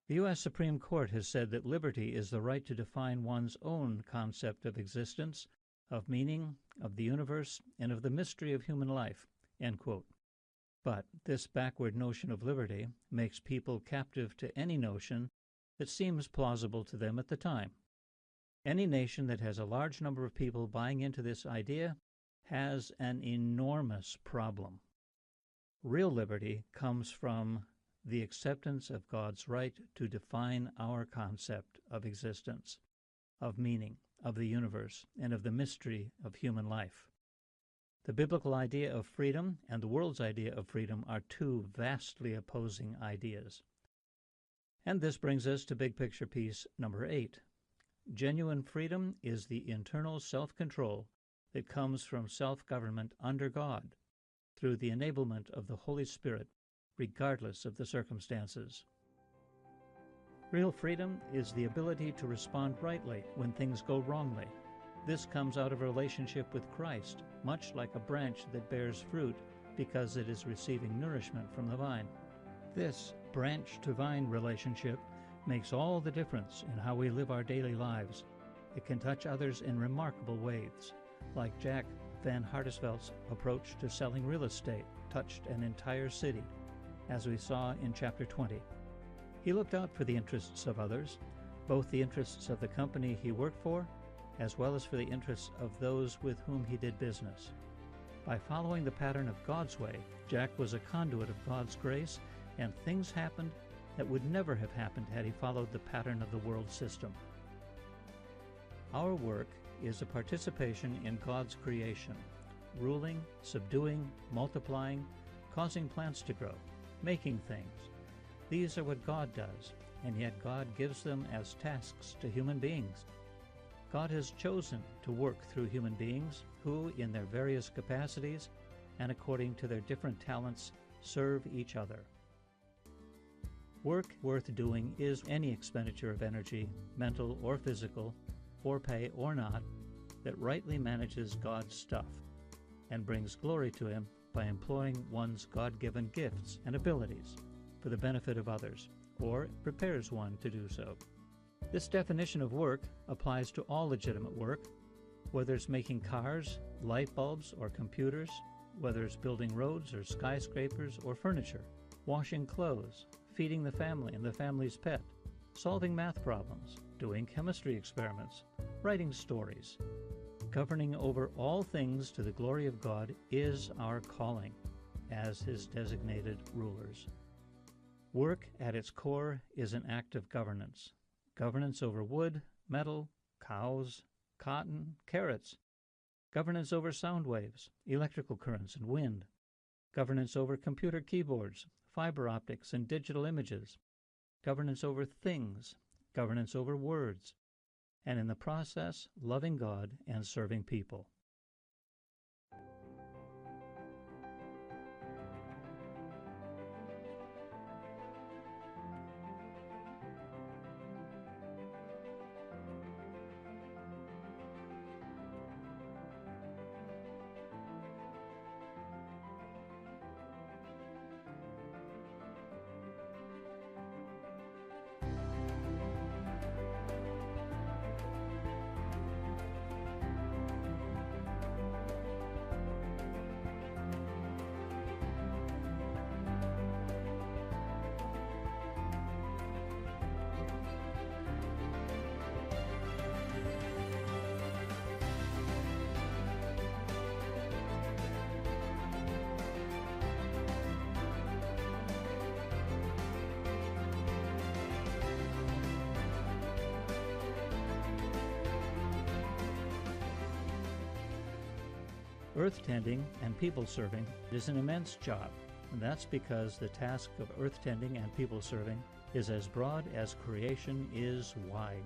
The U.S. Supreme Court has said that liberty is the right to define one's own concept of existence, of meaning, of the universe, and of the mystery of human life, end quote. But this backward notion of liberty makes people captive to any notion that seems plausible to them at the time. Any nation that has a large number of people buying into this idea has an enormous problem. Real liberty comes from the acceptance of God's right to define our concept of existence, of meaning, of the universe, and of the mystery of human life. The biblical idea of freedom and the world's idea of freedom are two vastly opposing ideas. And this brings us to big picture piece number 8. Genuine freedom is the internal self-control that comes from self-government under God through the enablement of the Holy Spirit, regardless of the circumstances. Real freedom is the ability to respond rightly when things go wrongly. This comes out of a relationship with Christ, much like a branch that bears fruit because it is receiving nourishment from the vine. This branch-to-vine relationship makes all the difference in how we live our daily lives. It can touch others in remarkable ways, like Jack Van Hartesvelt's approach to selling real estate touched an entire city, as we saw in chapter 20. He looked out for the interests of others, both the interests of the company he worked for, as well as for the interests of those with whom he did business. By following the pattern of God's way, Jack was a conduit of God's grace, and things happened that would never have happened had he followed the pattern of the world system. Our work is a participation in God's creation, ruling, subduing, multiplying, causing plants to grow, making things. These are what God does, and yet God gives them as tasks to human beings. God has chosen to work through human beings who, in their various capacities and according to their different talents, serve each other. Work worth doing is any expenditure of energy, mental or physical, for pay or not, that rightly manages God's stuff and brings glory to Him by employing one's God-given gifts and abilities for the benefit of others, or prepares one to do so. This definition of work applies to all legitimate work, whether it's making cars, light bulbs, or computers, whether it's building roads or skyscrapers or furniture, washing clothes, feeding the family and the family's pet, solving math problems, doing chemistry experiments, writing stories. Governing over all things to the glory of God is our calling as His designated rulers. Work at its core is an act of governance. Governance over wood, metal, cows, cotton, carrots. Governance over sound waves, electrical currents, and wind. Governance over computer keyboards, fiber optics, and digital images. Governance over things. Governance over words. And in the process, loving God and serving people. Earth tending and people serving is an immense job, and that's because the task of earth tending and people serving is as broad as creation is wide.